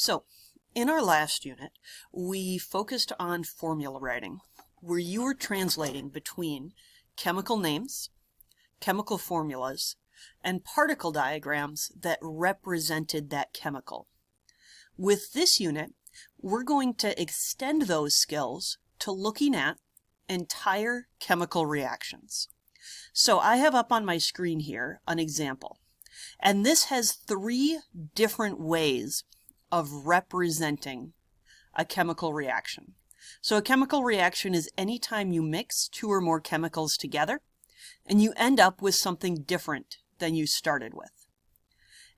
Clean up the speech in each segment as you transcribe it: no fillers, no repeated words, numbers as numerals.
So, in our last unit, we focused on formula writing, where you were translating between chemical names, chemical formulas, and particle diagrams that represented that chemical. With this unit, we're going to extend those skills to looking at entire chemical reactions. So I have up on my screen here an example, and this has 3 different ways of representing a chemical reaction. So a chemical reaction is any time you mix 2 or more chemicals together and you end up with something different than you started with.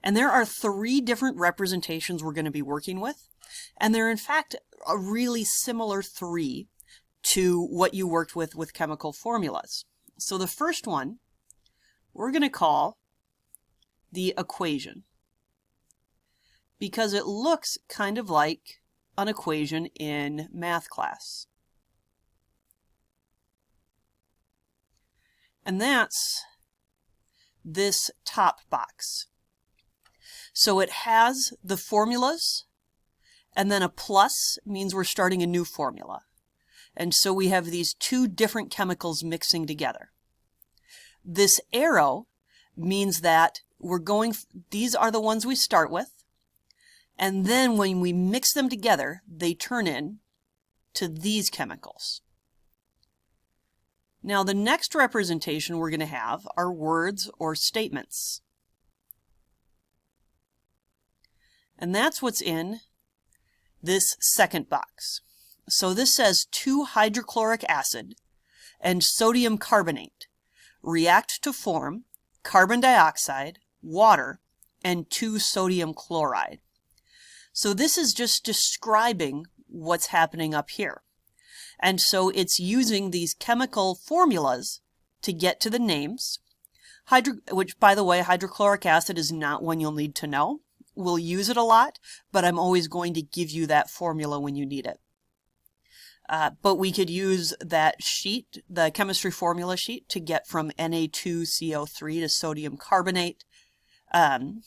And there are 3 different representations we're going to be working with, and they're in fact a really similar 3 to what you worked with chemical formulas. So the first one we're going to call the equation, because it looks kind of like an equation in math class. And that's this top box. So it has the formulas, and then a plus means we're starting a new formula. And so we have these 2 different chemicals mixing together. This arrow means that these are the ones we start with, and then when we mix them together, they turn in to these chemicals. Now the next representation we're going to have are words or statements. And that's what's in this second box. So this says 2 hydrochloric acid and sodium carbonate react to form carbon dioxide, water, and 2 sodium chloride. So this is just describing what's happening up here. And so it's using these chemical formulas to get to the names, which, by the way, hydrochloric acid is not one you'll need to know. We'll use it a lot, but I'm always going to give you that formula when you need it. But we could use that sheet, the chemistry formula sheet, to get from Na2CO3 to sodium carbonate. And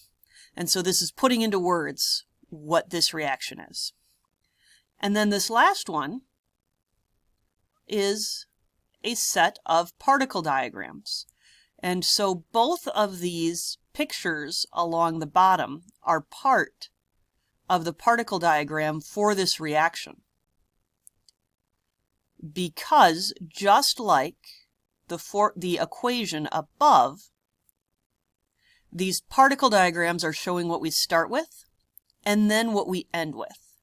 so this is putting into words what this reaction is. And then this last one is a set of particle diagrams. And so both of these pictures along the bottom are part of the particle diagram for this reaction. Because just like the equation above, these particle diagrams are showing what we start with and then what we end with.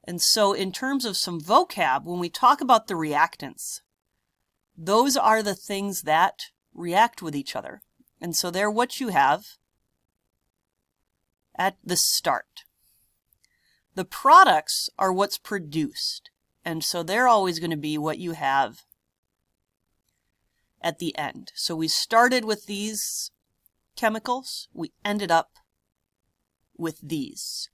And so in terms of some vocab, when we talk about the reactants, those are the things that react with each other. And so they're what you have at the start. The products are what's produced. And so they're always going to be what you have at the end. So we started with these chemicals, we ended up with these.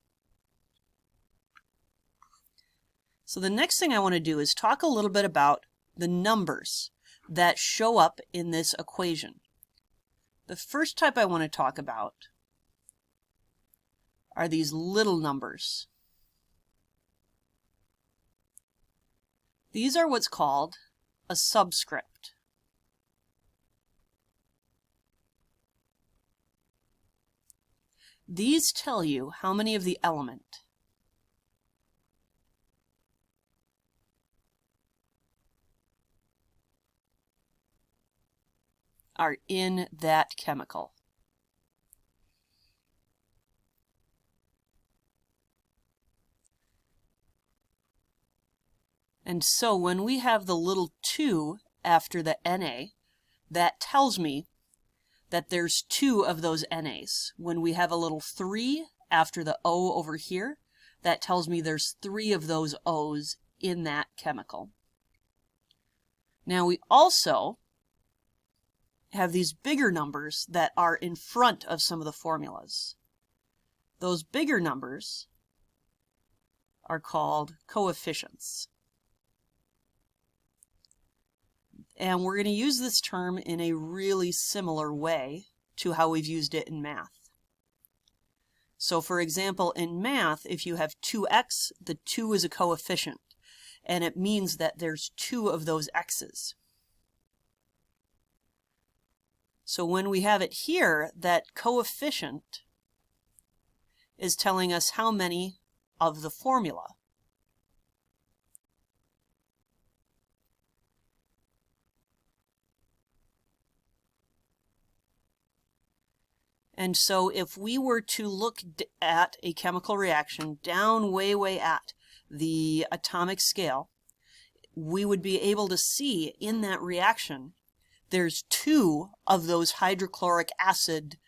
So the next thing I want to do is talk a little bit about the numbers that show up in this equation. The first type I want to talk about are these little numbers. These are what's called a subscript. These tell you how many of the element are in that chemical. And so when we have the little 2 after the Na, that tells me that there's 2 of those Nas. When we have a little 3 after the O over here, that tells me there's 3 of those O's in that chemical. Now we also have these bigger numbers that are in front of some of the formulas. Those bigger numbers are called coefficients. And we're going to use this term in a really similar way to how we've used it in math. So for example, in math, if you have 2x, the 2 is a coefficient, and it means that there's 2 of those x's. So when we have it here, that coefficient is telling us how many of the formula. And so if we were to look at a chemical reaction down way at the atomic scale, we would be able to see in that reaction there's 2 of those hydrochloric acid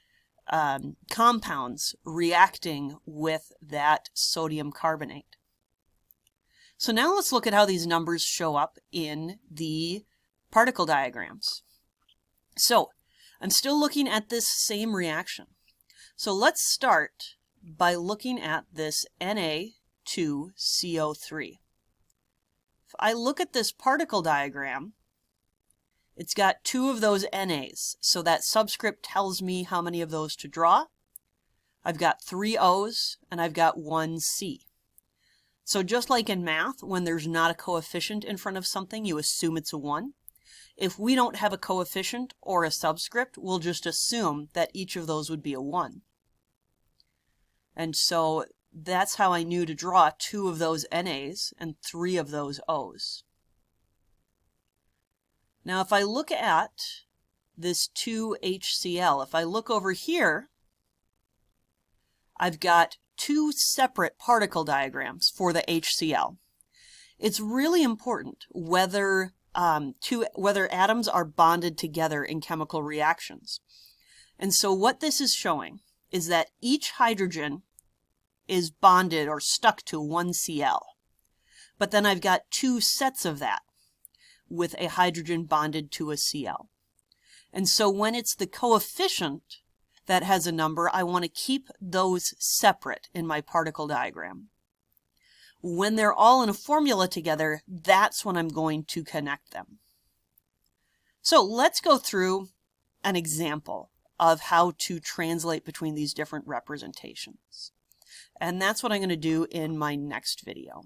compounds reacting with that sodium carbonate. So now let's look at how these numbers show up in the particle diagrams. So I'm still looking at this same reaction. So let's start by looking at this Na2CO3. If I look at this particle diagram, it's got 2 of those Nas, so that subscript tells me how many of those to draw. I've got 3 O's and I've got 1 C. So just like in math, when there's not a coefficient in front of something, you assume it's a 1. If we don't have a coefficient or a subscript, we'll just assume that each of those would be a 1. And so that's how I knew to draw 2 of those Nas and 3 of those O's. Now if I look at this 2HCl, if I look over here, I've got 2 separate particle diagrams for the HCl. It's really important whether atoms are bonded together in chemical reactions. And so what this is showing is that each hydrogen is bonded or stuck to 1 Cl. But then I've got 2 sets of that with a hydrogen bonded to a Cl. And so when it's the coefficient that has a number, I want to keep those separate in my particle diagram. When they're all in a formula together, that's when I'm going to connect them. So let's go through an example of how to translate between these different representations. And that's what I'm going to do in my next video.